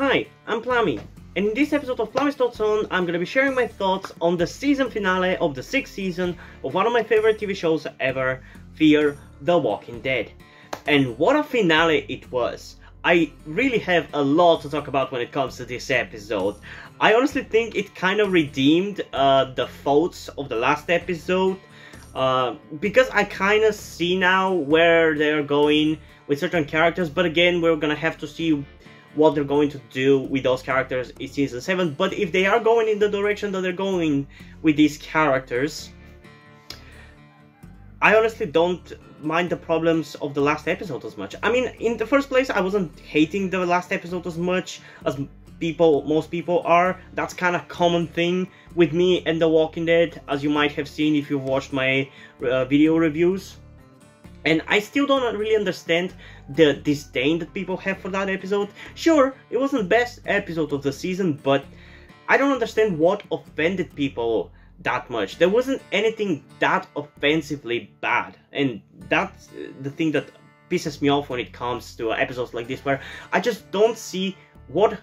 Hi, I'm Plami, and in this episode of Plami's Thoughts On, I'm gonna be sharing my thoughts on the season finale of the 6th season of one of my favorite TV shows ever, Fear the Walking Dead. And what a finale it was! I really have a lot to talk about when it comes to this episode. I honestly think it kind of redeemed the faults of the last episode, because I kind of see now where they're going with certain characters, but again, we're gonna have to see what they're going to do with those characters in season 7. But if they are going in the direction that they're going with these characters, I honestly don't mind the problems of the last episode as much. I mean, in the first place, I wasn't hating the last episode as much as most people are. That's kind of common thing with me and The Walking Dead, as you might have seen if you've watched my video reviews. And I still don't really understand the disdain that people have for that episode. Sure, it wasn't the best episode of the season, but I don't understand what offended people that much. There wasn't anything that offensively bad, and that's the thing that pisses me off when it comes to episodes like this, where I just don't see what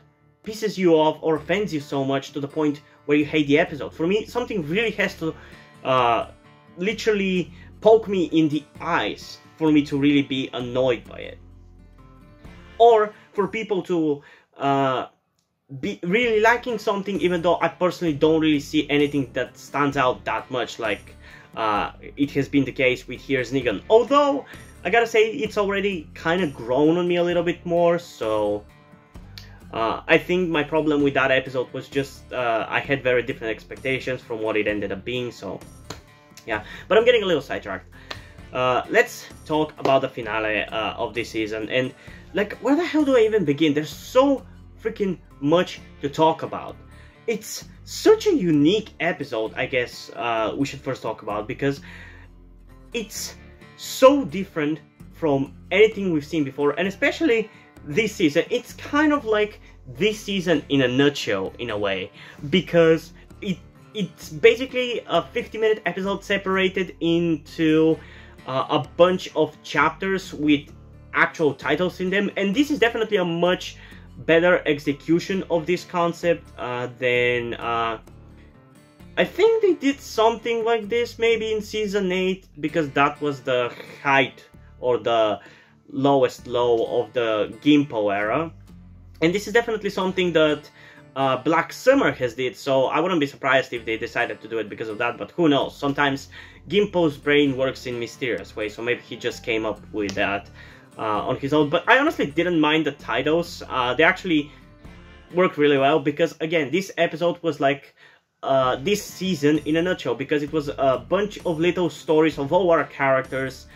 pisses you off or offends you so much to the point where you hate the episode. For me, something really has to literally poke me in the eyes for me to really be annoyed by it. Or for people to be really liking something, even though I personally don't really see anything that stands out that much, like it has been the case with Here's Negan. Although, I gotta say, it's already kind of grown on me a little bit more, so I think my problem with that episode was just I had very different expectations from what it ended up being, so yeah. But I'm getting a little sidetracked. Let's talk about the finale of this season, and like, where the hell do I even begin? There's so freaking much to talk about. It's such a unique episode, I guess we should first talk about, because it's so different from anything we've seen before, and especially this season. It's kind of like this season in a nutshell, in a way, because it's basically a 50-minute episode separated into a bunch of chapters with actual titles in them, and this is definitely a much better execution of this concept than I think they did something like this maybe in season 8, because that was the height or the lowest low of the Gimpo era, and this is definitely something that Black Summer has did, so I wouldn't be surprised if they decided to do it because of that, but who knows. Sometimes Gimpo's brain works in mysterious ways, so maybe he just came up with that on his own. But I honestly didn't mind the titles. They actually worked really well, because again, this episode was like this season in a nutshell, because it was a bunch of little stories of all our characters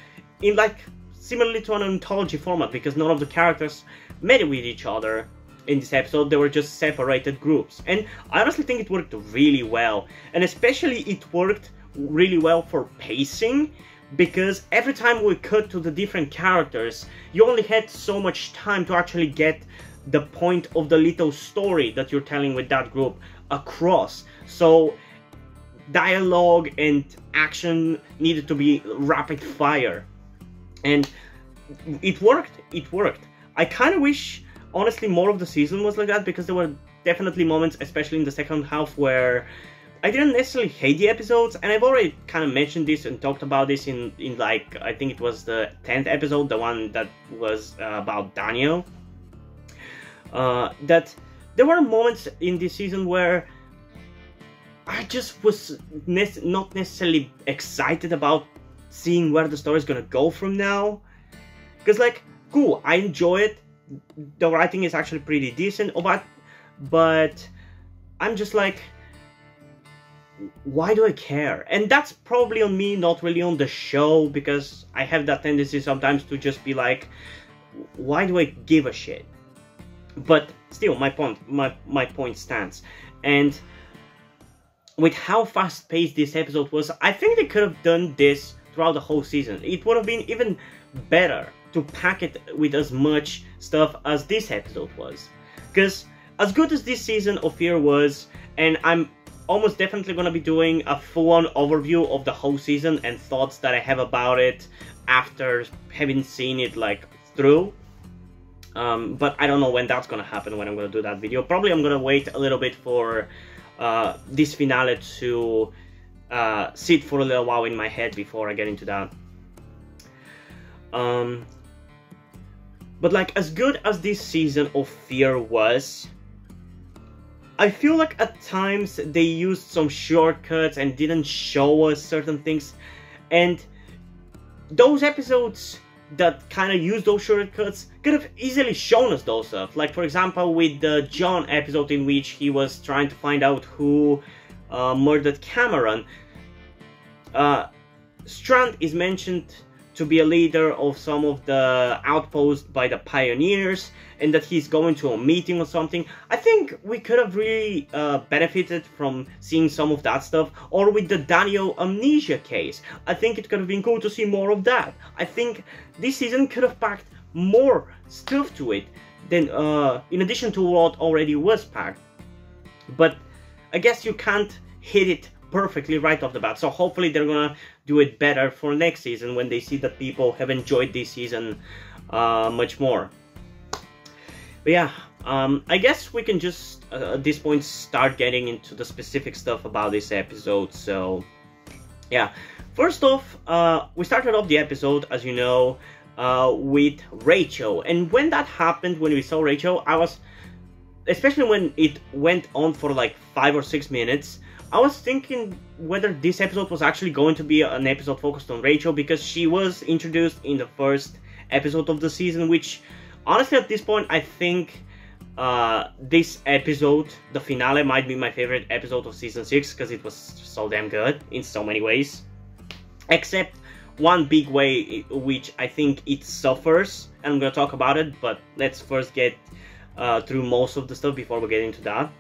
in, like, similarly to an anthology format, because none of the characters met with each other in this episode. They were just separated groups, and I honestly think it worked really well, and especially it worked really well for pacing, because every time we cut to the different characters, you only had so much time to actually get the point of the little story that you're telling with that group across. So dialogue and action needed to be rapid fire, and it worked. I kind of wish, honestly, more of the season was like that, because there were definitely moments, especially in the second half, where I didn't necessarily hate the episodes, and I've already kind of mentioned this and talked about this in like, I think it was the 10th episode, the one that was about Daniel, that there were moments in this season where I just was not necessarily excited about seeing where the story is gonna go from now, because, like, cool, I enjoy it, the writing is actually pretty decent, but I'm just like, why do I care? And that's probably on me, not really on the show, because I have that tendency sometimes to just be like, why do I give a shit? But still, my point stands. And with how fast-paced this episode was, I think they could have done this throughout the whole season. It would have been even better to pack it with as much stuff as this episode was. Because as good as this season of Fear was, and I'm almost definitely going to be doing a full-on overview of the whole season and thoughts that I have about it after having seen it, like, through. But I don't know when that's gonna happen, when I'm gonna do that video. Probably I'm gonna wait a little bit for this finale to sit for a little while in my head before I get into that. But like, as good as this season of Fear was, I feel like at times they used some shortcuts and didn't show us certain things, and those episodes that kind of use those shortcuts could have easily shown us those stuff. Like, for example, with the John episode, in which he was trying to find out who murdered Cameron. Strand is mentioned to be a leader of some of the outposts by the pioneers, and that he's going to a meeting or something. I think we could have really benefited from seeing some of that stuff. Or with the Daniel amnesia case, I think it could have been cool to see more of that. I think this season could have packed more stuff to it than in addition to what already was packed. But I guess you can't hit it perfectly right off the bat, so hopefully they're gonna do it better for next season when they see that people have enjoyed this season much more. But yeah, I guess we can just at this point start getting into the specific stuff about this episode. So yeah, first off, we started off the episode, as you know, with Rachel, and when that happened, when we saw Rachel, I was, especially when it went on for like 5 or 6 minutes, I was thinking whether this episode was actually going to be an episode focused on Rachel, because she was introduced in the first episode of the season, which honestly at this point I think this episode, the finale, might be my favorite episode of season 6, because it was so damn good in so many ways. Except one big way which I think it suffers, and I'm gonna talk about it, but let's first get through most of the stuff before we get into that.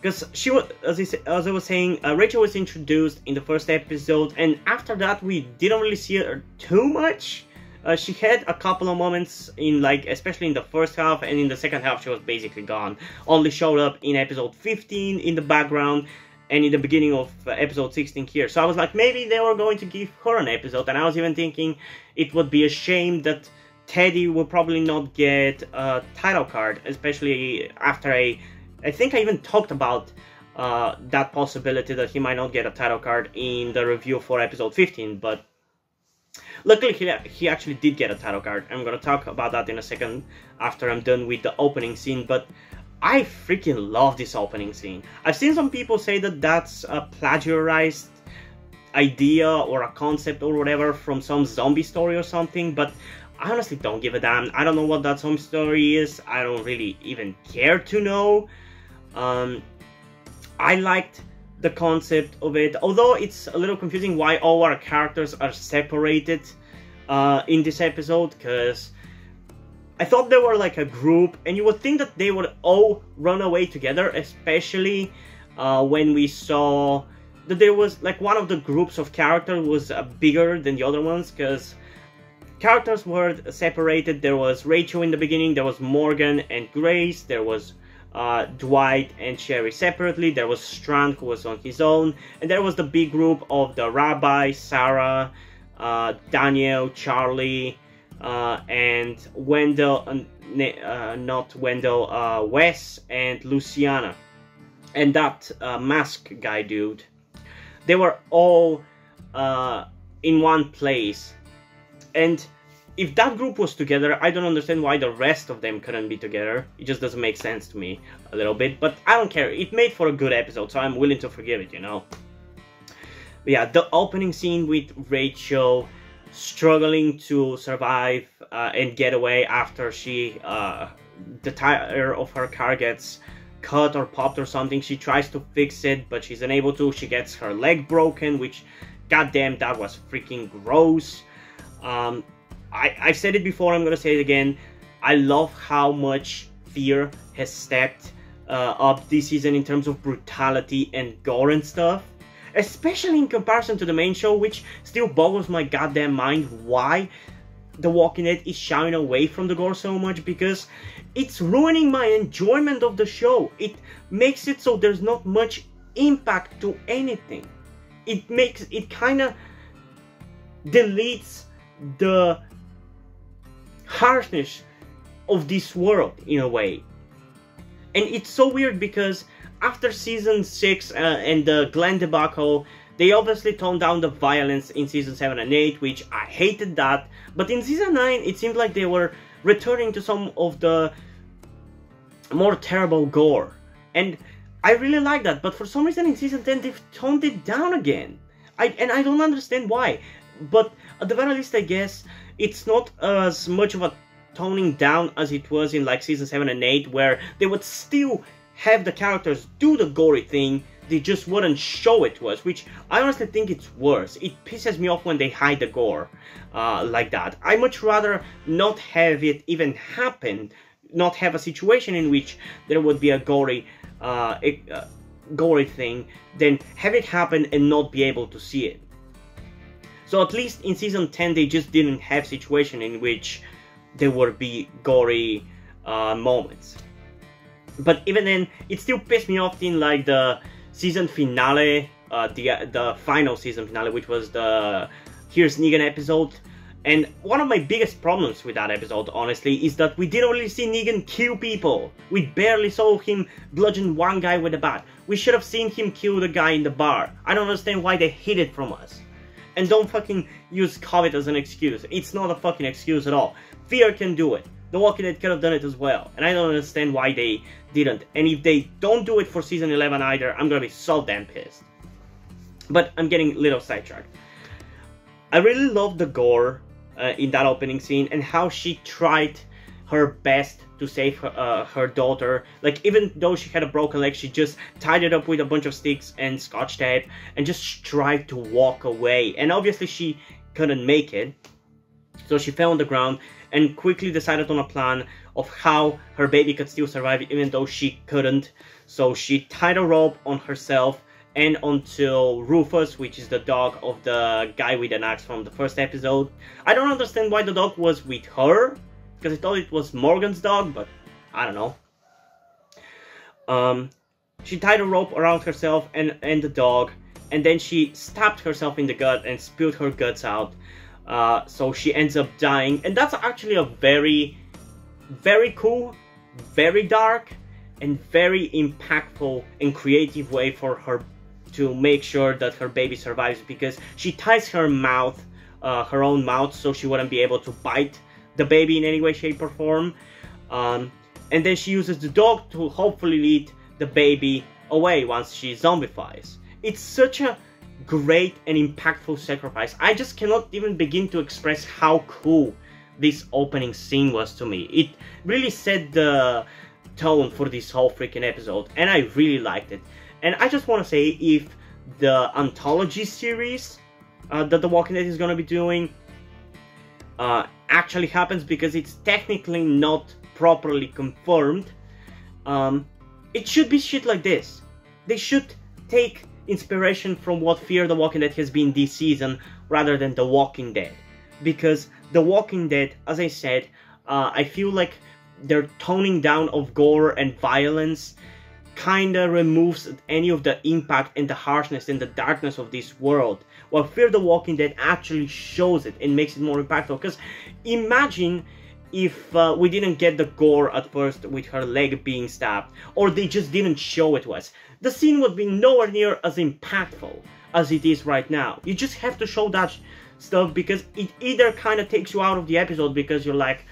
Because she was, as I was saying, Rachel was introduced in the first episode, and after that we didn't really see her too much. She had a couple of moments in, like, especially in the first half, and in the second half she was basically gone. Only showed up in episode 15 in the background, and in the beginning of episode 16 here. So I was like, maybe they were going to give her an episode, and I was even thinking it would be a shame that Teddy will probably not get a title card, especially after I think I even talked about that possibility that he might not get a title card in the review for episode 15, but luckily he actually did get a title card. I'm gonna talk about that in a second after I'm done with the opening scene, but I freaking love this opening scene. I've seen some people say that that's a plagiarized idea or a concept or whatever from some zombie story or something, but I honestly don't give a damn. I don't know what that zombie story is. I don't really even care to know. I liked the concept of it, although it's a little confusing why all our characters are separated in this episode, because I thought they were like a group, and you would think that they would all run away together, especially when we saw that there was like one of the groups of characters was bigger than the other ones, because characters were separated. There was Rachel in the beginning, there was Morgan and Grace, there was Dwight and Sherry separately, there was Strand who was on his own, and there was the big group of the Rabbi, Sarah, Daniel, Charlie, and Wendell, not Wendell, Wes and Luciana, and that mask guy dude. They were all in one place, and if that group was together, I don't understand why the rest of them couldn't be together. It just doesn't make sense to me a little bit, but I don't care. It made for a good episode, so I'm willing to forgive it, you know. But yeah, the opening scene with Rachel struggling to survive and get away after she, the tire of her car gets cut or popped or something. She tries to fix it, but she's unable to. She gets her leg broken, which, goddamn, that was freaking gross. I've said it before, I'm gonna say it again. I love how much Fear has stepped up this season in terms of brutality and gore and stuff. Especially in comparison to the main show, which still boggles my goddamn mind why The Walking Dead is shying away from the gore so much, because it's ruining my enjoyment of the show. It makes it so there's not much impact to anything. It kind of deletes the harshness of this world in a way. And it's so weird because after season 6 and the Glenn debacle, they obviously toned down the violence in season 7 and 8, which I hated that. But in season 9, it seemed like they were returning to some of the more terrible gore. And I really like that, but for some reason in season 10 they've toned it down again. I don't understand why. But at the very least, I guess it's not as much of a toning down as it was in like season 7 and 8, where they would still have the characters do the gory thing, they just wouldn't show it to us, which I honestly think it's worse. It pisses me off when they hide the gore like that. I much rather not have it even happen, not have a situation in which there would be a gory thing, than have it happen and not be able to see it. So at least in season 10 they just didn't have situation in which there would be gory moments. But even then, it still pissed me off in like the season finale, the final season finale, which was the Here's Negan episode. And one of my biggest problems with that episode, honestly, is that we didn't really see Negan kill people. We barely saw him bludgeon one guy with a bat. We should have seen him kill the guy in the bar. I don't understand why they hid it from us. And don't fucking use COVID as an excuse. It's not a fucking excuse at all. Fear can do it. The Walking Dead could have done it as well. And I don't understand why they didn't. And if they don't do it for season 11 either, I'm gonna be so damn pissed. But I'm getting a little sidetracked. I really love the gore in that opening scene and how she tried her best to save her daughter. Like, even though she had a broken leg, she just tied it up with a bunch of sticks and scotch tape and just tried to walk away. And obviously she couldn't make it, so she fell on the ground and quickly decided on a plan of how her baby could still survive even though she couldn't. So she tied a rope on herself and onto Rufus, which is the dog of the guy with an axe from the first episode. I don't understand why the dog was with her, because I thought it was Morgan's dog, but I don't know. She tied a rope around herself and the dog, and then she stabbed herself in the gut and spilled her guts out. So she ends up dying, and that's actually a very, very cool, very dark, and very impactful and creative way for her to make sure that her baby survives, because she ties her mouth, her own mouth, so she wouldn't be able to bite the baby in any way, shape, or form. And then she uses the dog to hopefully lead the baby away once she zombifies. It's such a great and impactful sacrifice. I just cannot even begin to express how cool this opening scene was to me. It really set the tone for this whole freaking episode, and I really liked it. And I just want to say, if the anthology series that The Walking Dead is going to be doing actually happens, because it's technically not properly confirmed, it should be shit like this. They should take inspiration from what Fear the Walking Dead has been this season, rather than The Walking Dead. Because The Walking Dead, as I said, I feel like their toning down of gore and violence kinda removes any of the impact and the harshness and the darkness of this world, while Fear the Walking Dead actually shows it and makes it more impactful. Because imagine if we didn't get the gore at first with her leg being stabbed, or they just didn't show it to us. The scene would be nowhere near as impactful as it is right now. You just have to show that stuff, because it either kind of takes you out of the episode because you're like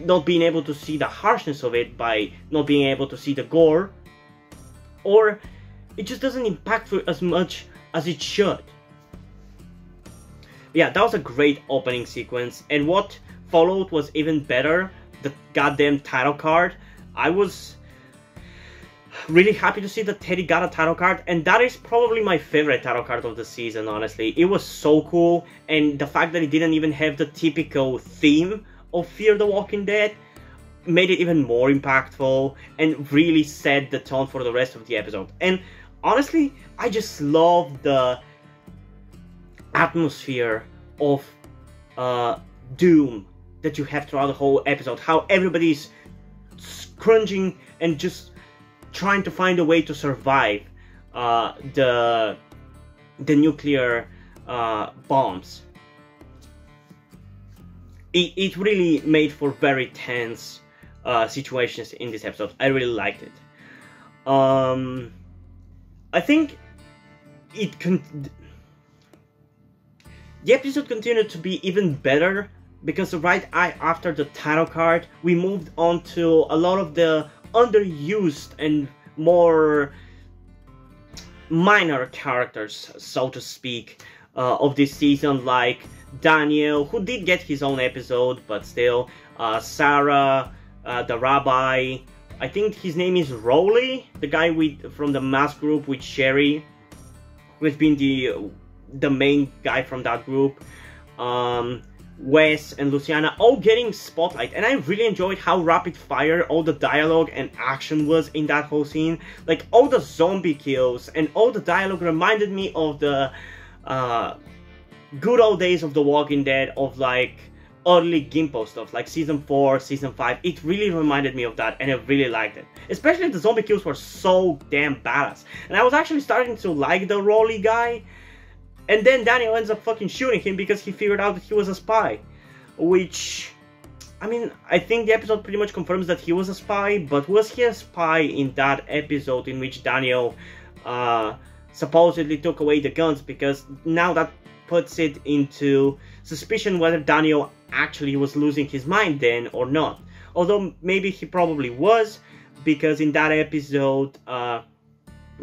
not being able to see the harshness of it by not being able to see the gore, or it just doesn't impact you as much as it should. Yeah, that was a great opening sequence, and what followed was even better. The goddamn title card. I was really happy to see that Teddy got a title card, and that is probably my favorite title card of the season, honestly. It was so cool, and the fact that it didn't even have the typical theme of Fear the Walking Dead made it even more impactful and really set the tone for the rest of the episode. And honestly, I just love the atmosphere of doom that you have throughout the whole episode. How everybody's scrunging and just trying to find a way to survive the nuclear bombs. it really made for very tense situations in this episode. I really liked it. I think the episode continued to be even better because right after the title card, we moved on to a lot of the underused and more minor characters, so to speak, of this season, like Daniel, who did get his own episode, but still, Sarah, the rabbi, I think his name is Rowley, the guy from the mask group with Sherry, who's been the main guy from that group, Wes and Luciana, all getting spotlight, and I really enjoyed how rapid fire all the dialogue and action was in that whole scene. Like, all the zombie kills and all the dialogue reminded me of the good old days of The Walking Dead, of like early Gimpo stuff, like season 4, season 5. It really reminded me of that, and I really liked it. Especially the zombie kills were so damn badass. And I was actually starting to like the Rolly guy, and then Daniel ends up fucking shooting him because he figured out that he was a spy. Which, I mean, I think the episode pretty much confirms that he was a spy, but was he a spy in that episode in which Daniel supposedly took away the guns? Because now that puts it into suspicion whether Daniel actually was losing his mind then or not. Although maybe he probably was, because in that episode,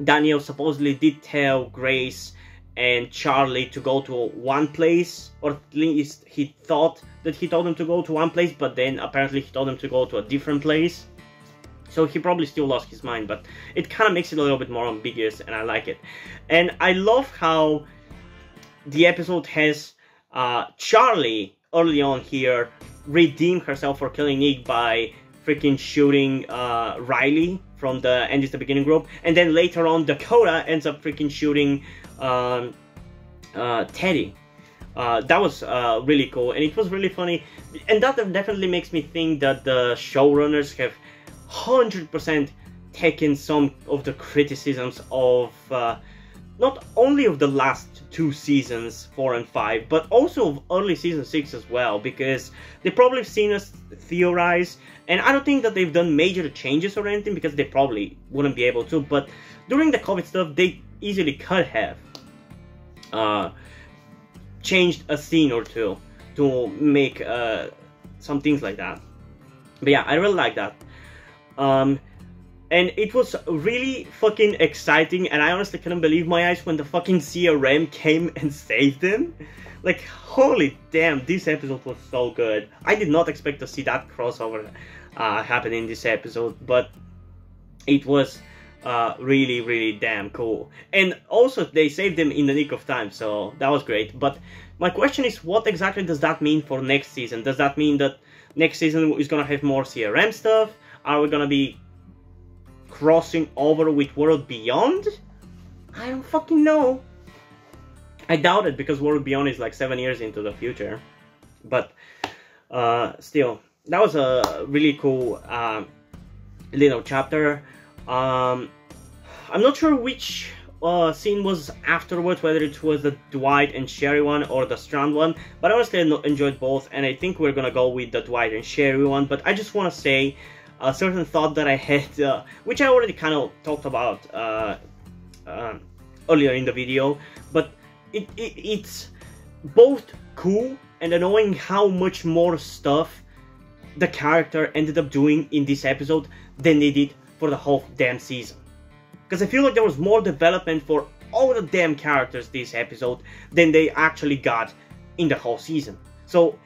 Daniel supposedly did tell Grace and Charlie to go to one place, or at least he thought that he told them to go to one place, but then apparently he told them to go to a different place. So he probably still lost his mind, but it kind of makes it a little bit more ambiguous, and I like it. And I love how the episode has Charlie early on here redeem herself for killing Nick by freaking shooting Riley from the End is the Beginning group, and then later on Dakota ends up freaking shooting Teddy. That was really cool, and it was really funny, and that definitely makes me think that the showrunners have 100% taken some of the criticisms of not only of the last 2 seasons, 4 and 5, but also of early season 6 as well, because they've probably seen us theorize, and I don't think that they've done major changes or anything, because they probably wouldn't be able to, but during the COVID stuff, they easily could have changed a scene or two to make some things like that. But yeah, I really like that. And it was really fucking exciting, and I honestly couldn't believe my eyes when the fucking CRM came and saved him. Like, holy damn, this episode was so good. I did not expect to see that crossover happen in this episode, but it was really, really damn cool. And also, they saved him in the nick of time, so that was great. But my question is, what exactly does that mean for next season? Does that mean that next season is gonna have more CRM stuff? Are we gonna be crossing over with World Beyond? I don't fucking know. I doubt it, because World Beyond is like 7 years into the future. But still, that was a really cool little chapter. I'm not sure which scene was afterwards, whether it was the Dwight and Sherry one or the Strand one, but honestly I enjoyed both, and I think we're gonna go with the Dwight and Sherry one. But I just want to say a certain thought that I had, which I already kind of talked about earlier in the video, but it's both cool and annoying how much more stuff the character ended up doing in this episode than they did for the whole damn season. Because I feel like there was more development for all the damn characters this episode than they actually got in the whole season. So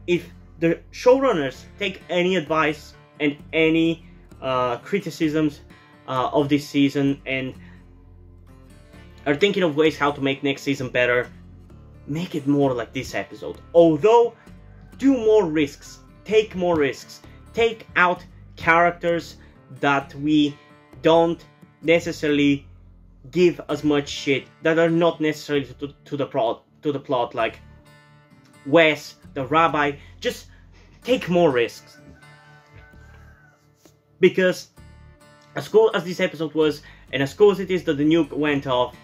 if the showrunners take any advice and any criticisms of this season and are thinking of ways how to make next season better, make it more like this episode. Although, do more risks, take more risks, take out characters that we don't necessarily give as much shit, that are not necessarily to the plot, like Wes, the rabbi. Just take more risks. Because as cool as this episode was, and as cool as it is that the nuke went off,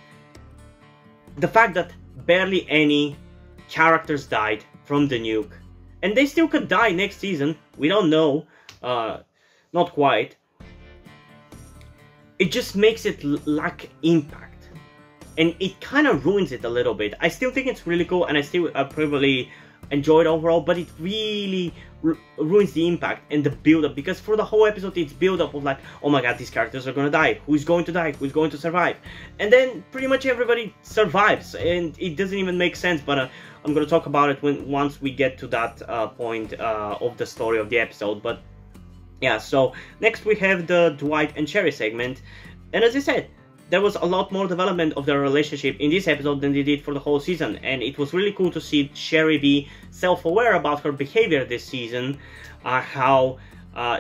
the fact that barely any characters died from the nuke, And they still could die next season. We don't know. Not quite. It just makes it lack impact. And it kind of ruins it a little bit. I still think it's really cool, and I still probably enjoy it overall, but it really ruins the impact and the build-up, because for the whole episode it's build-up of like, oh my god, these characters are gonna die, who's going to die, who's going to survive, and then pretty much everybody survives, and it doesn't even make sense. But I'm gonna talk about it once we get to that point of the story of the episode. But yeah, so next we have the Dwight and Sherry segment, and as I said, there was a lot more development of their relationship in this episode than they did for the whole season, and it was really cool to see Sherry be self-aware about her behavior this season, how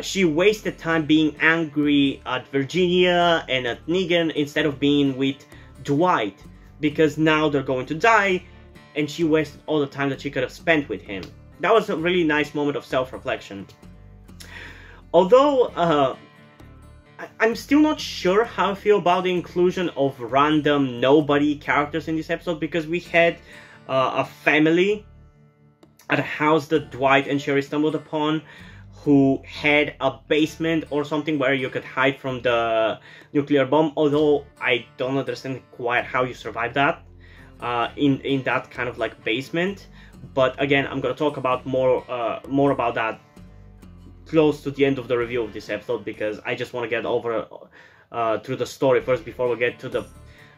she wasted time being angry at Virginia and at Negan instead of being with Dwight, because now they're going to die, and she wasted all the time that she could have spent with him. That was a really nice moment of self-reflection. Although, I'm still not sure how I feel about the inclusion of random nobody characters in this episode, because we had a family at a house that Dwight and Sherry stumbled upon who had a basement or something where you could hide from the nuclear bomb, although I don't understand quite how you survive that in that kind of like basement. But again, I'm gonna talk about more about that close to the end of the review of this episode, because I just want to get over through the story first before we get to the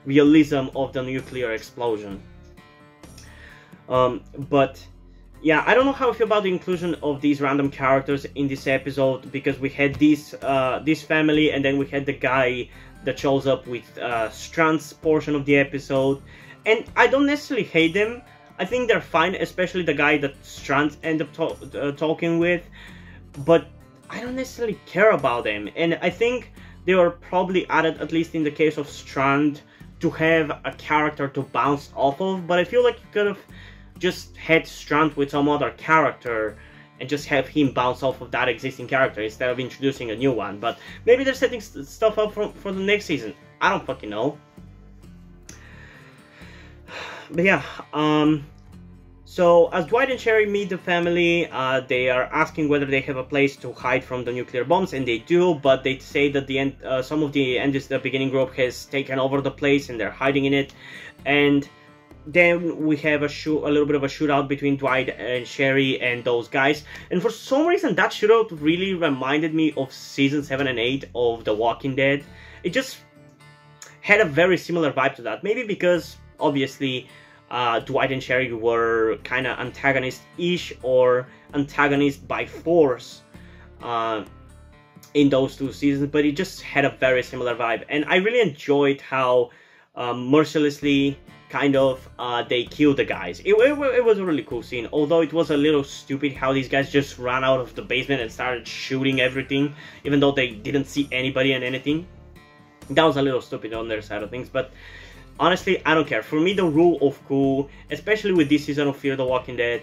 realism of the nuclear explosion. But yeah, I don't know how I feel about the inclusion of these random characters in this episode, because we had this family, and then we had the guy that shows up with Strand's portion of the episode, and I don't necessarily hate them. I think they're fine, especially the guy that Strand ended up talking with. But I don't necessarily care about them, and I think they were probably added, at least in the case of Strand, to have a character to bounce off of. But I feel like you could have just had Strand with some other character and just have him bounce off of that existing character instead of introducing a new one. But maybe they're setting stuff up for the next season. I don't fucking know. But yeah, so as Dwight and Sherry meet the family, they are asking whether they have a place to hide from the nuclear bombs, and they do, but they say that some of the beginning group has taken over the place and they're hiding in it. And then we have a little bit of a shootout between Dwight and Sherry and those guys. And for some reason, that shootout really reminded me of season 7 and 8 of The Walking Dead. It just had a very similar vibe to that. Maybe because, obviously, Dwight and Sherry were kind of antagonist-ish, or antagonist by force in those two seasons, but it just had a very similar vibe. And I really enjoyed how mercilessly kind of they killed the guys. It was a really cool scene, although it was a little stupid how these guys just ran out of the basement and started shooting everything, even though they didn't see anybody and anything. That was a little stupid on their side of things, but honestly, I don't care. For me, the rule of cool, especially with this season of Fear the Walking Dead,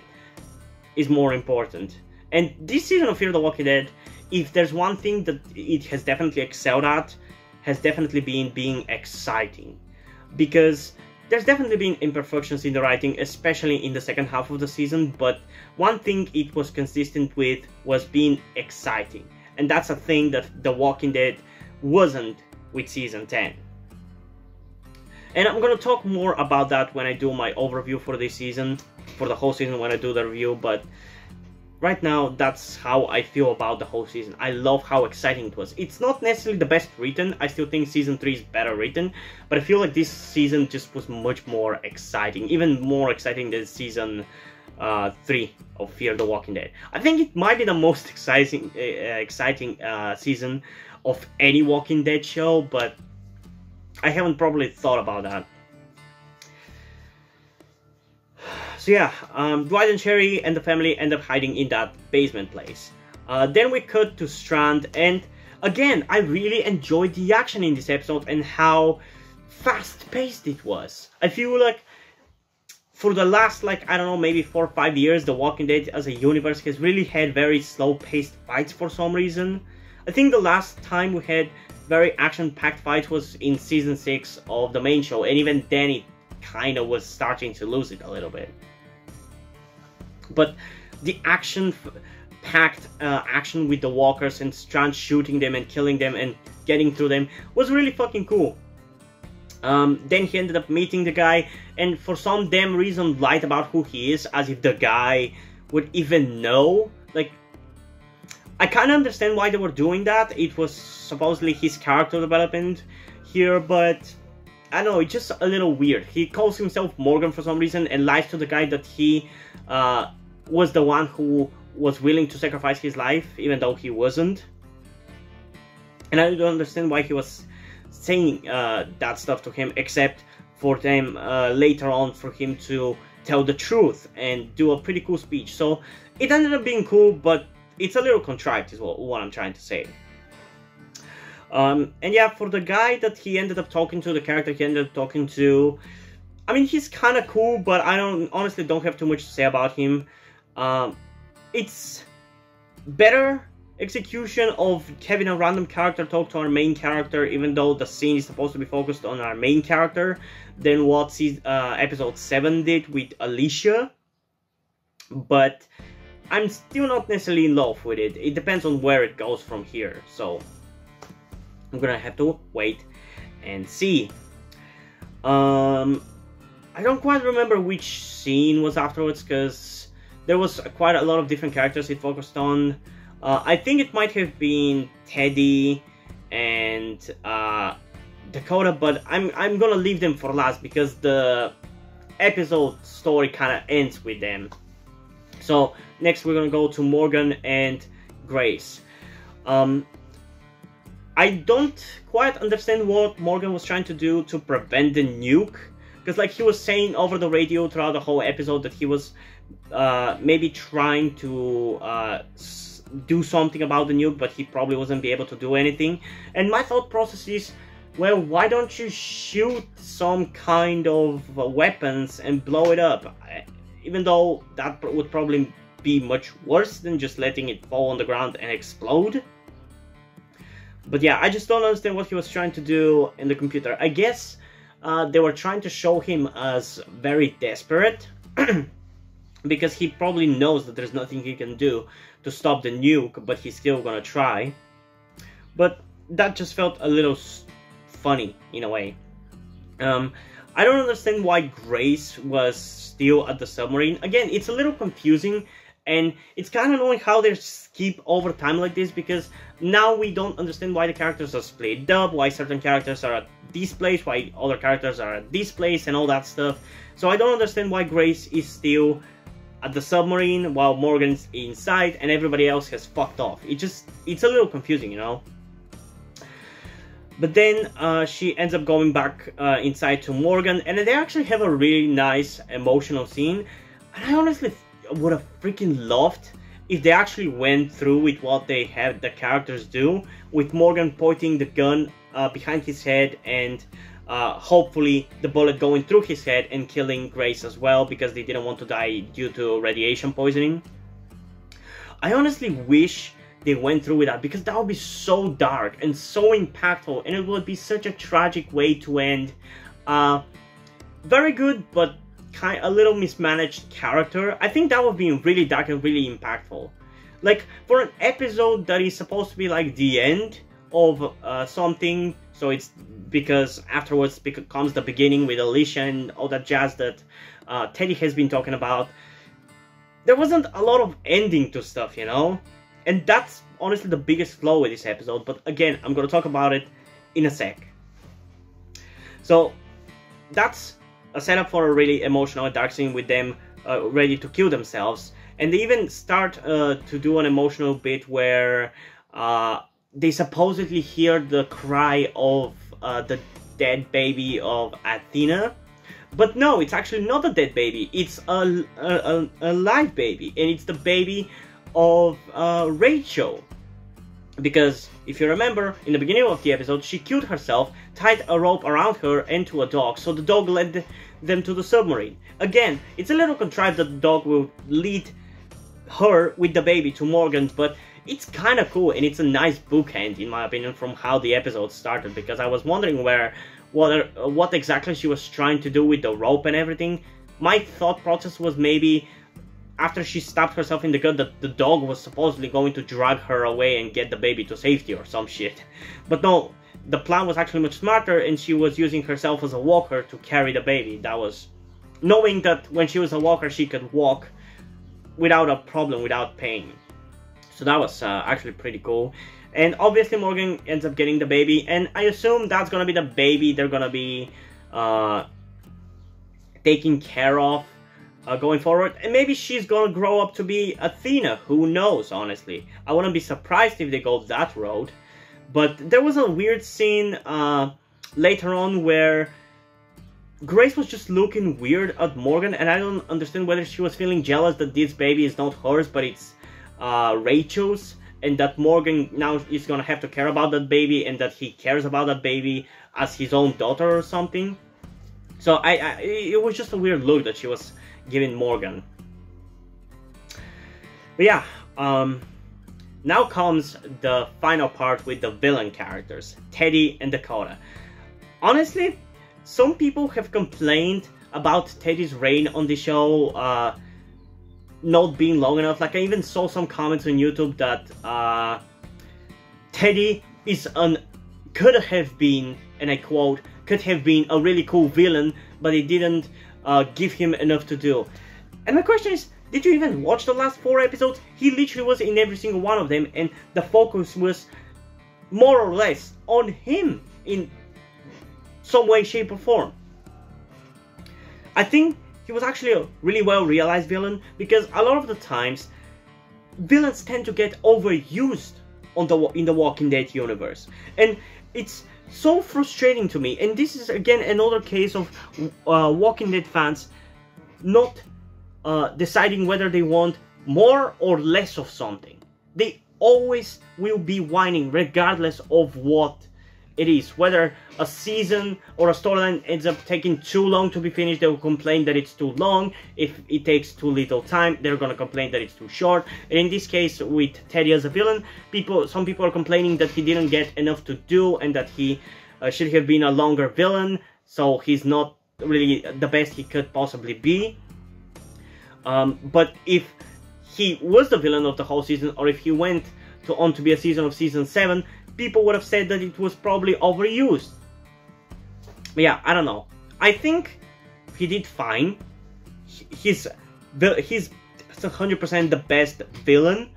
is more important. And this season of Fear the Walking Dead, if there's one thing that it has definitely excelled at, has definitely been being exciting. Because there's definitely been imperfections in the writing, especially in the second half of the season, but one thing it was consistent with was being exciting. And that's a thing that The Walking Dead wasn't with season 10. And I'm gonna talk more about that when I do my overview for this season, for the whole season when I do the review, but right now that's how I feel about the whole season. I love how exciting it was. It's not necessarily the best written, I still think season 3 is better written, but I feel like this season just was much more exciting, even more exciting than season 3 of Fear the Walking Dead. I think it might be the most exciting season of any Walking Dead show, but I haven't probably thought about that. So yeah, Dwight and Sherry and the family end up hiding in that basement place. Then we cut to Strand, and again, I really enjoyed the action in this episode and how fast-paced it was. I feel like for the last, like, I don't know, maybe 4 or 5 years, The Walking Dead as a universe has really had very slow-paced fights for some reason. I think the last time we had very action-packed fights was in season 6 of the main show, and even then it kind of was starting to lose it a little bit. But the packed action with the walkers and Strand shooting them and killing them and getting through them was really fucking cool. Then he ended up meeting the guy, and for some damn reason lied about who he is, as if the guy would even know. Like, I kind of understand why they were doing that. It was supposedly his character development here, but I don't know, it's just a little weird. He calls himself Morgan for some reason and lies to the guy that he was the one who was willing to sacrifice his life, even though he wasn't. And I don't understand why he was saying that stuff to him, except for them later on for him to tell the truth and do a pretty cool speech. So it ended up being cool, but it's a little contrived is what I'm trying to say. And yeah, for the guy that he ended up talking to, the character he ended up talking to, I mean, he's kind of cool, but I honestly don't have too much to say about him. It's better execution of having a random character talk to our main character, even though the scene is supposed to be focused on our main character, than what episode 7 did with Alicia. But I'm still not necessarily in love with it. It depends on where it goes from here, so I'm gonna have to wait and see. I don't quite remember which scene was afterwards, because there was quite a lot of different characters it focused on. I think it might have been Teddy and Dakota, but I'm gonna leave them for last because the episode story kind of ends with them. So next we're gonna go to Morgan and Grace. I don't quite understand what Morgan was trying to do to prevent the nuke, because like he was saying over the radio throughout the whole episode that he was maybe trying to do something about the nuke, but he probably wasn't be able to do anything. And my thought process is, well, why don't you shoot some kind of weapons and blow it up? Even though that would probably be much worse than just letting it fall on the ground and explode. But yeah, I just don't understand what he was trying to do in the computer. I guess they were trying to show him as very desperate, because he probably knows that there's nothing he can do to stop the nuke, but he's still gonna try. But that just felt a little funny in a way. I don't understand why Grace was still at the submarine. Again, it's a little confusing, and it's kind of annoying how they skip over time like this, because now we don't understand why the characters are split up, why certain characters are at this place, why other characters are at this place, and all that stuff. So I don't understand why Grace is still at the submarine while Morgan's inside and everybody else has fucked off. It's a little confusing, you know? But then she ends up going back inside to Morgan, and they actually have a really nice emotional scene. And I honestly would have freaking loved if they actually went through with what they have the characters do, with Morgan pointing the gun behind his head and hopefully the bullet going through his head and killing Grace as well, because they didn't want to die due to radiation poisoning. I honestly wish they went through with that, because that would be so dark and so impactful, and it would be such a tragic way to end very good but a little mismanaged character. I think that would be really dark and really impactful. Like, for an episode that is supposed to be like the end of something, so it's because afterwards comes the beginning with Alicia and all that jazz that Teddy has been talking about. There wasn't a lot of ending to stuff, you know? And that's honestly the biggest flaw with this episode, but again, I'm gonna talk about it in a sec. So, that's a setup for a really emotional and dark scene with them ready to kill themselves. And they even start to do an emotional bit where they supposedly hear the cry of the dead baby of Athena. But no, it's actually not a dead baby, it's a live baby, and it's the baby of Rachel. Because if you remember, in the beginning of the episode, she killed herself, tied a rope around her and to a dog, so the dog led them to the submarine. Again, it's a little contrived that the dog will lead her with the baby to Morgan's, but it's kind of cool, and it's a nice bookend, in my opinion, from how the episode started, because I was wondering what exactly she was trying to do with the rope and everything. My thought process was maybe after she stabbed herself in the gut, that the dog was supposedly going to drag her away and get the baby to safety or some shit. But no, the plan was actually much smarter, and she was using herself as a walker to carry the baby. That was knowing that when she was a walker, she could walk without a problem, without pain. So that was actually pretty cool. And obviously Morgan ends up getting the baby, and I assume that's gonna be the baby they're gonna be taking care of going forward. And maybe she's gonna grow up to be Athena, who knows, honestly. I wouldn't be surprised if they go that road. But there was a weird scene later on where Grace was just looking weird at Morgan, and I don't understand whether she was feeling jealous that this baby is not hers, but it's Rachel's, and that Morgan now is gonna have to care about that baby, and that he cares about that baby as his own daughter or something. So it was just a weird look that she was giving Morgan. But yeah, now comes the final part with the villain characters, Teddy and Dakota. Honestly, some people have complained about Teddy's reign on the show not being long enough. Like, I even saw some comments on YouTube that Teddy is could have been, and I quote, could have been a really cool villain, but it didn't give him enough to do. And my question is, did you even watch the last 4 episodes? He literally was in every single one of them, and the focus was more or less on him in some way, shape or form. I think he was actually a really well realized villain, because a lot of the times villains tend to get overused in the Walking Dead universe, and it's so frustrating to me. And this is again another case of Walking Dead fans not deciding whether they want more or less of something. They always will be whining regardless of what it is. Whether a season or a storyline ends up taking too long to be finished, they will complain that it's too long. If it takes too little time, they're gonna complain that it's too short. And in this case, with Teddy as a villain, some people are complaining that he didn't get enough to do, and that he should have been a longer villain, so he's not really the best he could possibly be. But if he was the villain of the whole season, or if he went on to be a season of season 7, people would have said that it was probably overused. But yeah, I don't know. I think he did fine. He's 100% the best villain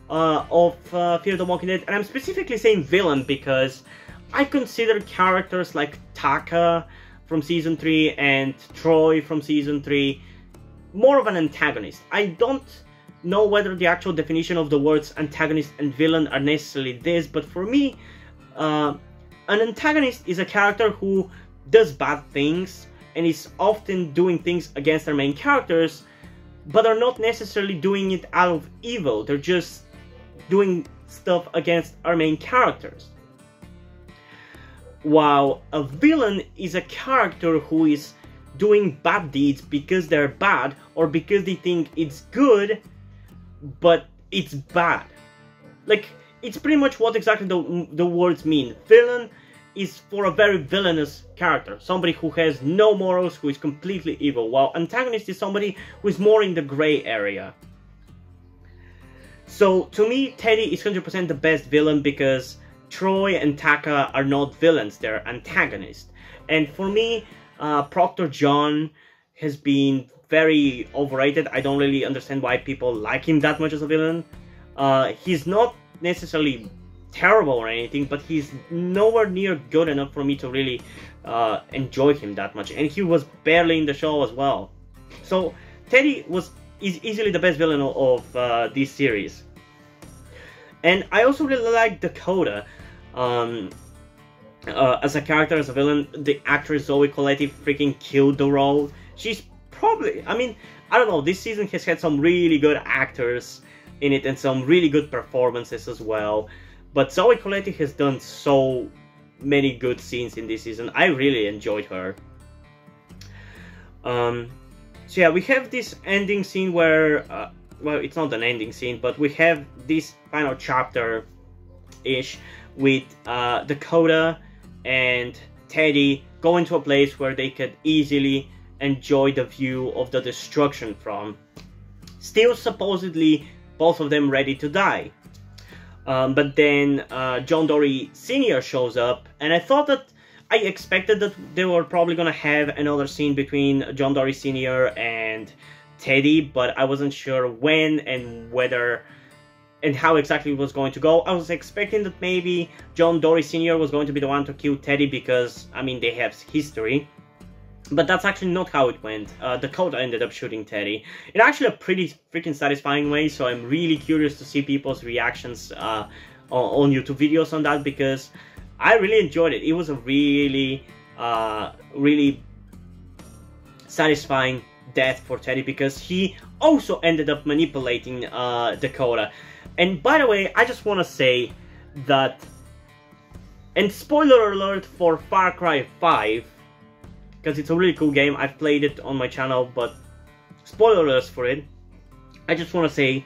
of Fear the Walking Dead. And I'm specifically saying villain because I consider characters like Taka from season 3 and Troy from season 3 more of an antagonist. I don't know whether the actual definition of the words antagonist and villain are necessarily this, but for me, an antagonist is a character who does bad things and is often doing things against their main characters, but are not necessarily doing it out of evil. They're just doing stuff against our main characters. While a villain is a character who is doing bad deeds because they're bad, or because they think it's good, but it's bad. Like, it's pretty much what exactly the words mean. Villain is for a very villainous character, somebody who has no morals, who is completely evil, while antagonist is somebody who is more in the gray area. So, to me, Teddy is 100% the best villain, because Troy and Taka are not villains, they're antagonists. And for me, Proctor John has been very overrated. I don't really understand why people like him that much as a villain. He's not necessarily terrible or anything, but he's nowhere near good enough for me to really enjoy him that much. And he was barely in the show as well. So Teddy is easily the best villain of this series. And I also really like Dakota. As a character, as a villain. The actress Zoe Colletti freaking killed the role. She's probably, I mean, I don't know, this season has had some really good actors in it and some really good performances as well. But Zoe Colletti has done so many good scenes in this season. I really enjoyed her. So yeah, we have this ending scene where, well, it's not an ending scene, but we have this final chapter-ish with Dakota and Teddy going to a place where they could easily enjoy the view of the destruction from. still supposedly both of them ready to die. But then John Dory Sr. shows up, and I expected that they were probably gonna have another scene between John Dory Sr. and Teddy, but I wasn't sure when and whether and how exactly it was going to go. I was expecting that maybe John Dory Sr. was going to be the one to kill Teddy because, I mean, they have history. But that's actually not how it went. Dakota ended up shooting Teddy in actually a pretty freaking satisfying way, so I'm really curious to see people's reactions on YouTube videos on that, because I really enjoyed it. It was a really, really satisfying death for Teddy, because he also ended up manipulating Dakota. And by the way, I just want to say that, and spoiler alert for Far Cry 5, because it's a really cool game. I've played it on my channel, but spoiler alerts for it. I just want to say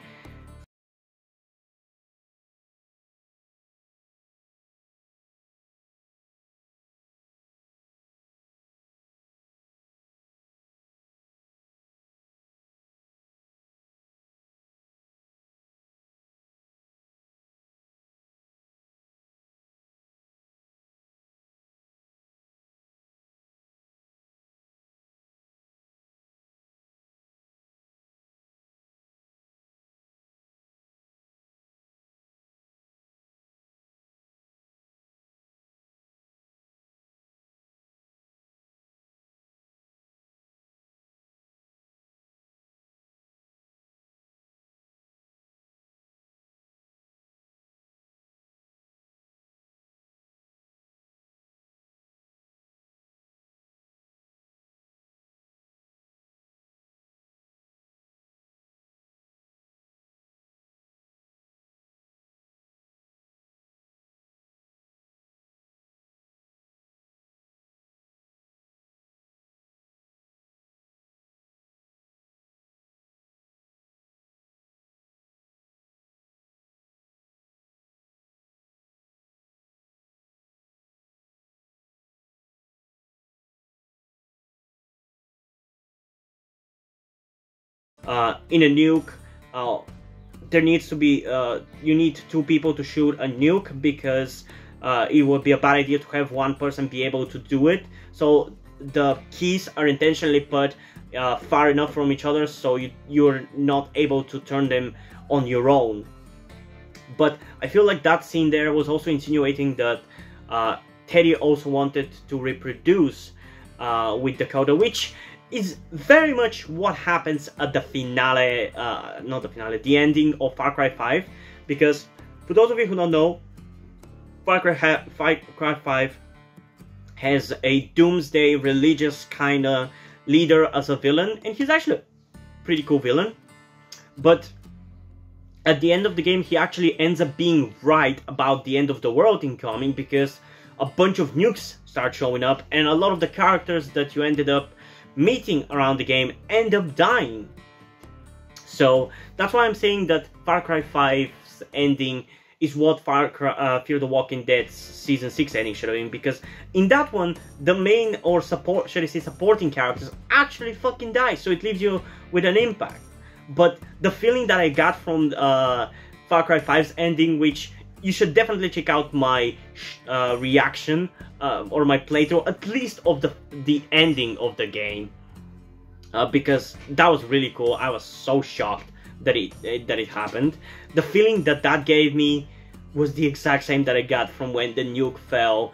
in a nuke, there needs to be you need two people to shoot a nuke, because it would be a bad idea to have one person be able to do it. So the keys are intentionally put far enough from each other so you're not able to turn them on your own. But I feel like that scene there was also insinuating that Teddy also wanted to reproduce with Dakota, which is very much what happens at the finale, not the finale, the ending of Far Cry 5. Because, for those of you who don't know, Far Cry 5 has a doomsday religious kind of leader as a villain, and he's actually a pretty cool villain. But at the end of the game, he actually ends up being right about the end of the world incoming, because a bunch of nukes start showing up, and a lot of the characters that you ended up meeting around the game end up dying. So that's why I'm saying that Far Cry 5's ending is what Fear the Walking Dead's Season 6 ending should have been, because in that one, the main, or should I say supporting characters actually fucking die, so it leaves you with an impact. But the feeling that I got from Far Cry 5's ending, which you should definitely check out my reaction or my playthrough, at least of the ending of the game, because that was really cool. I was so shocked that it happened. The feeling that gave me was the exact same that I got from when the nuke fell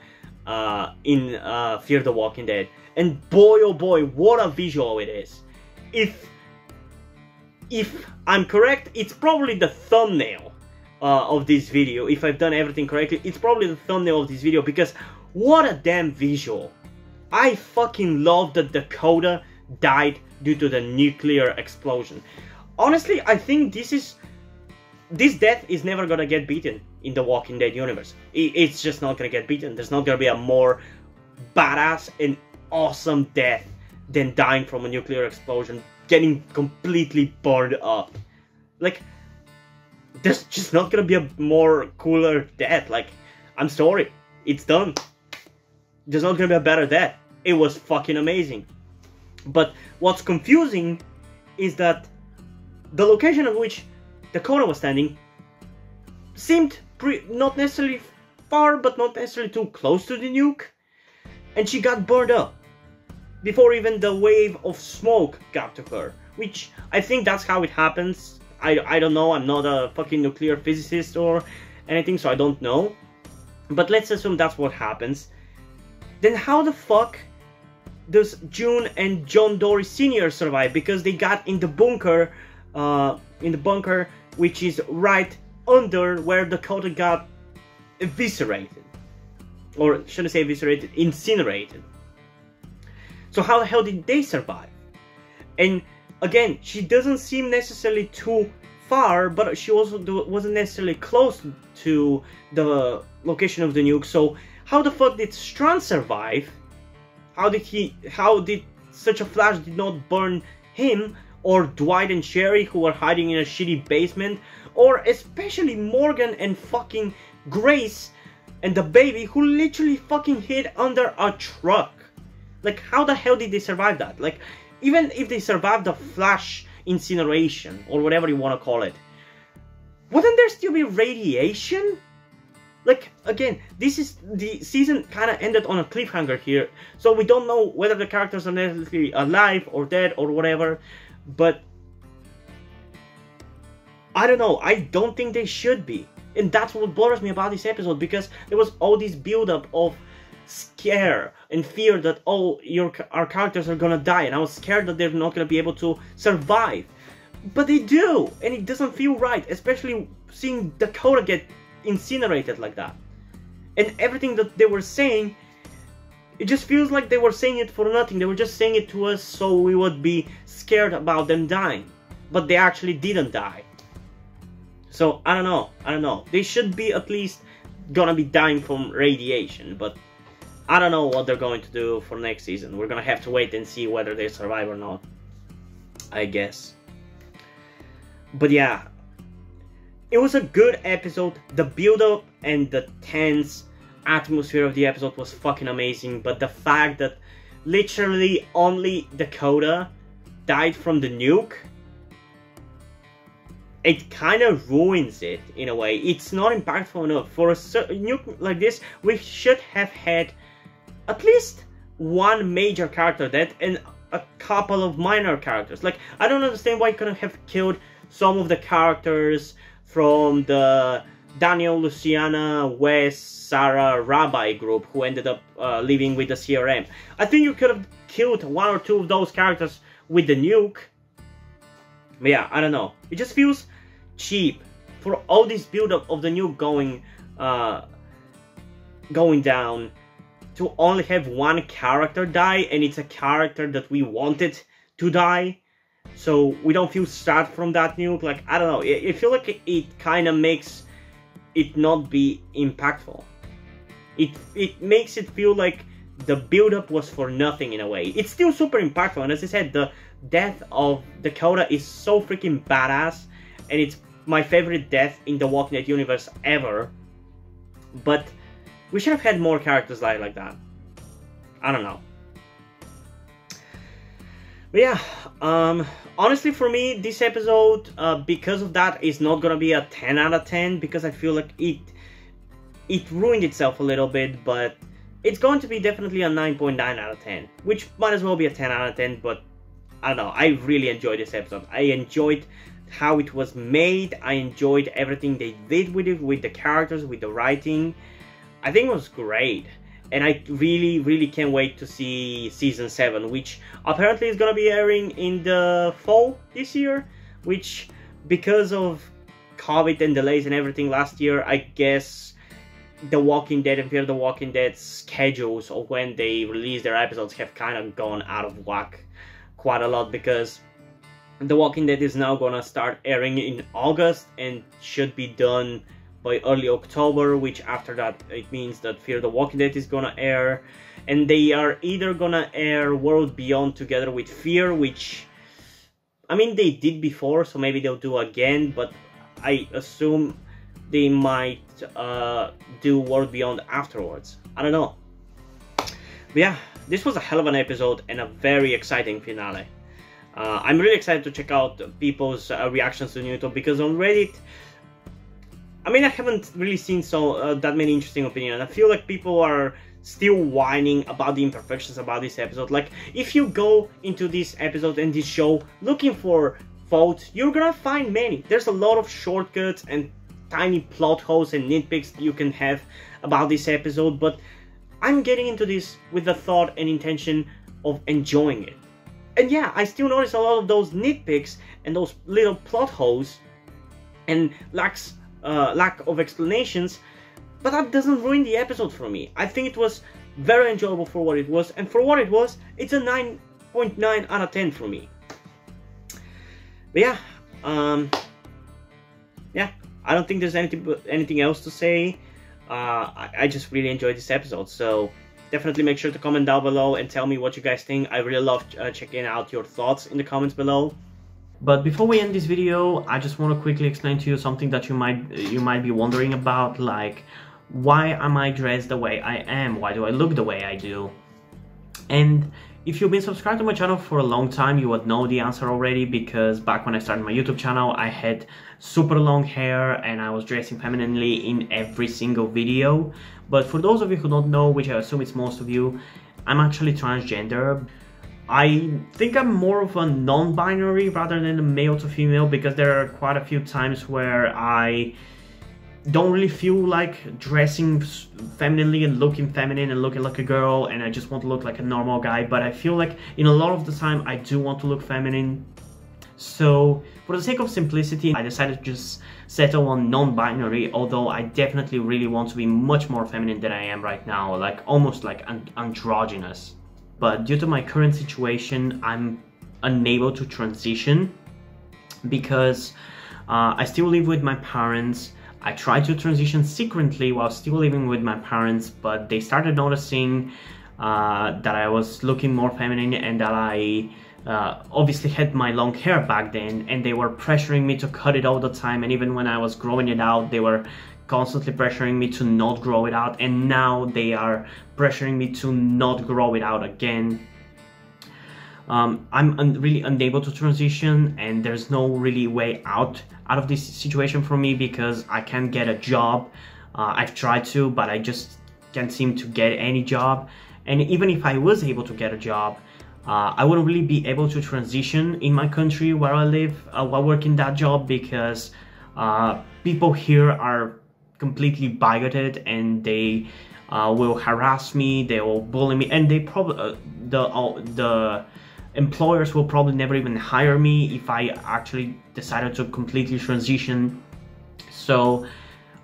in Fear the Walking Dead. And boy oh boy, what a visual it is. If I'm correct, it's probably the thumbnail of this video. If I've done everything correctly, it's probably the thumbnail of this video, because what a damn visual. I fucking love that Dakota died due to the nuclear explosion. Honestly, I think this death is never gonna get beaten in the Walking Dead universe. It's just not gonna get beaten. There's not gonna be a more badass and awesome death than dying from a nuclear explosion, getting completely burned up. Like, there's just not gonna be a more cooler death. Like, I'm sorry, it's done. There's not gonna be a better death. It was fucking amazing. But what's confusing is that the location at which Dakota was standing seemed not necessarily far, but not necessarily too close to the nuke, and she got burned up before even the wave of smoke got to her, which I think that's how it happens. I don't know, I'm not a fucking nuclear physicist or anything, so I don't know, but let's assume that's what happens. Then how the fuck does June and John Dory Sr. survive? Because they got in the bunker, which is right under where Dakota got eviscerated. Or should I say eviscerated? Incinerated. So how the hell did they survive? And again, she doesn't seem necessarily too far, but she also wasn't necessarily close to the location of the nuke. So how the fuck did Strand survive? How did such a flash did not burn him, or Dwight and Sherry, who were hiding in a shitty basement, or especially Morgan and fucking Grace and the baby, who literally fucking hid under a truck? Like, how the hell did they survive that? Like, even if they survived the flash incineration, or whatever you want to call it, wouldn't there still be radiation? Like, again, this is the season kind of ended on a cliffhanger here, so we don't know whether the characters are necessarily alive or dead or whatever, but I don't know, I don't think they should be. And that's what bothers me about this episode, because there was all this build-up of scare and fear that, oh, our characters are gonna die, and I was scared that they're not gonna be able to survive. But they do, and it doesn't feel right, especially seeing Dakota get incinerated like that. And everything that they were saying, it just feels like they were saying it for nothing. They were just saying it to us so we would be scared about them dying. But they actually didn't die. So, I don't know. They should be at least gonna be dying from radiation, but I don't know what they're going to do for next season. We're gonna have to wait and see whether they survive or not, I guess. But yeah, it was a good episode. The build-up and the tense atmosphere of the episode was fucking amazing, but the fact that literally only Dakota died from the nuke, it kind of ruins it in a way. It's not impactful enough. For a nuke like this, we should have had at least one major character dead and a couple of minor characters. Like, I don't understand why you couldn't have killed some of the characters from the Daniel, Luciana, Wes, Sarah, Rabbi group who ended up living with the CRM. I think you could have killed one or two of those characters with the nuke. But yeah, I don't know. It just feels cheap for all this build-up of the nuke going down, to only have one character die, and it's a character that we wanted to die. So we don't feel sad from that nuke. Like, I don't know. I feel like it kind of makes it not be impactful. It makes it feel like the build-up was for nothing in a way. It's still super impactful, and as I said, the death of Dakota is so freaking badass, and it's my favorite death in the Walking Dead universe ever. But we should have had more characters die like that. I don't know. But yeah, honestly for me, this episode, because of that, is not gonna be a 10 out of 10, because I feel like it ruined itself a little bit, but it's going to be definitely a 9.9 out of 10, which might as well be a 10 out of 10, but I don't know, I really enjoyed this episode. I enjoyed how it was made, I enjoyed everything they did with it, with the characters, with the writing. I think it was great, and I really can't wait to see season 7, which apparently is gonna be airing in the fall this year, which, because of COVID and delays and everything last year, I guess The Walking Dead and Fear the Walking Dead schedules of when they release their episodes have kind of gone out of whack quite a lot, because The Walking Dead is now gonna start airing in August and should be done by early October, which after that it means that Fear the Walking Dead is gonna air, and they are either gonna air World Beyond together with Fear, which, I mean, they did before, so maybe they'll do again, but I assume they might do World Beyond afterwards. I don't know. But yeah, this was a hell of an episode and a very exciting finale. I'm really excited to check out people's reactions on YouTube, because on Reddit, I mean, I haven't really seen that many interesting opinions. I feel like people are still whining about the imperfections about this episode. Like, if you go into this episode and this show looking for faults, you're gonna find many. There's a lot of shortcuts and tiny plot holes and nitpicks you can have about this episode, but I'm getting into this with the thought and intention of enjoying it. And yeah, I still notice a lot of those nitpicks and those little plot holes and lack of explanations, but that doesn't ruin the episode for me. I think it was very enjoyable for what it was, and for what it was, it's a 9.9 out of 10 for me. But yeah, I don't think there's anything else to say. I just really enjoyed this episode, so definitely make sure to comment down below and tell me what you guys think. I really love checking out your thoughts in the comments below. But before we end this video, I just want to quickly explain to you something that you might be wondering about, like, why am I dressed the way I am? Why do I look the way I do? And if you've been subscribed to my channel for a long time, you would know the answer already, because back when I started my YouTube channel, I had super long hair and I was dressing femininely in every single video. But for those of you who don't know, which I assume it's most of you, I'm actually transgender. I think I'm more of a non-binary rather than a male to female, because there are quite a few times where I don't really feel like dressing femininely and looking feminine and looking like a girl, and I just want to look like a normal guy. But I feel like in a lot of the time I do want to look feminine. So for the sake of simplicity, I decided to just settle on non-binary, although I definitely really want to be much more feminine than I am right now, like almost like androgynous. But due to my current situation, I'm unable to transition, because I still live with my parents. I tried to transition secretly while still living with my parents, but they started noticing that I was looking more feminine and that I obviously had my long hair back then, and they were pressuring me to cut it all the time. And even when I was growing it out, they were constantly pressuring me to not grow it out, and now they are pressuring me to not grow it out again. I'm really unable to transition, and there's no really way out of this situation for me, because I can't get a job. I've tried to, but I just can't seem to get any job. And even if I was able to get a job, I wouldn't really be able to transition in my country where I live while working that job, because people here are completely bigoted, and they will harass me, they will bully me, and they probably the employers will probably never even hire me if I actually decided to completely transition. So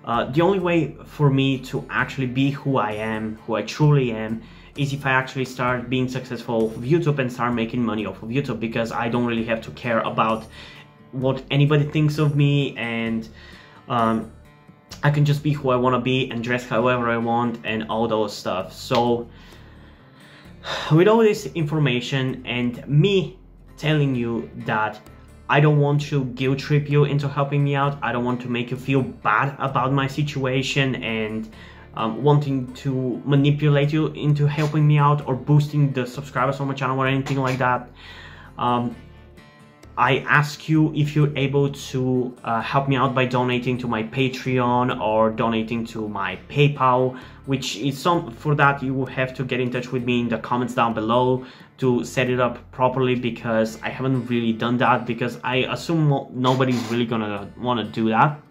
the only way for me to actually be who I am, who I truly am, is if I actually start being successful with YouTube and start making money off of YouTube, because I don't really have to care about what anybody thinks of me, and I can just be who I want to be and dress however I want and all those stuff. So with all this information and me telling you that I don't want to guilt trip you into helping me out, I don't want to make you feel bad about my situation and wanting to manipulate you into helping me out or boosting the subscribers on my channel or anything like that, I ask you if you're able to help me out by donating to my Patreon or donating to my PayPal, which is for that you will have to get in touch with me in the comments down below to set it up properly, because I haven't really done that, because I assume nobody's really gonna want to do that.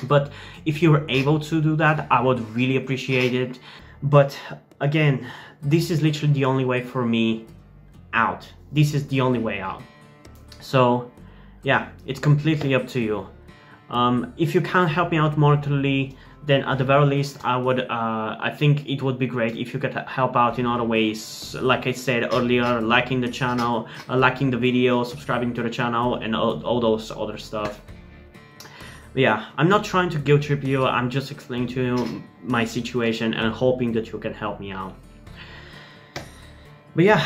But if you're able to do that, I would really appreciate it. But again, this is literally the only way for me out. This is the only way out. So yeah, it's completely up to you. If you can't help me out monetarily, then at the very least I think it would be great if you could help out in other ways, like I said earlier, liking the channel, liking the video, subscribing to the channel, and all those other stuff. But yeah, I'm not trying to guilt trip you, I'm just explaining to you my situation and hoping that you can help me out. But yeah,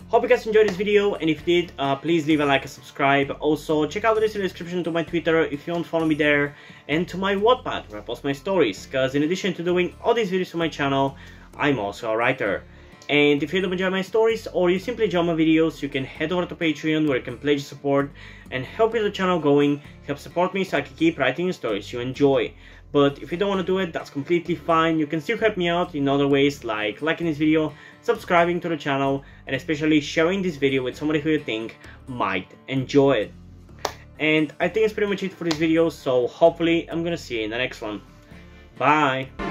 hope you guys enjoyed this video, and if you did, please leave a like and subscribe. Also, check out the link in the description to my Twitter if you want to follow me there, and to my Wattpad where I post my stories, because in addition to doing all these videos for my channel, I'm also a writer. And if you don't enjoy my stories or you simply enjoy my videos, you can head over to Patreon where you can pledge support and help get the channel going, help support me so I can keep writing the stories you enjoy. But if you don't want to do it, that's completely fine. You can still help me out in other ways, like liking this video, subscribing to the channel, and especially sharing this video with somebody who you think might enjoy it. And I think it's pretty much it for this video, so hopefully I'm gonna see you in the next one. Bye!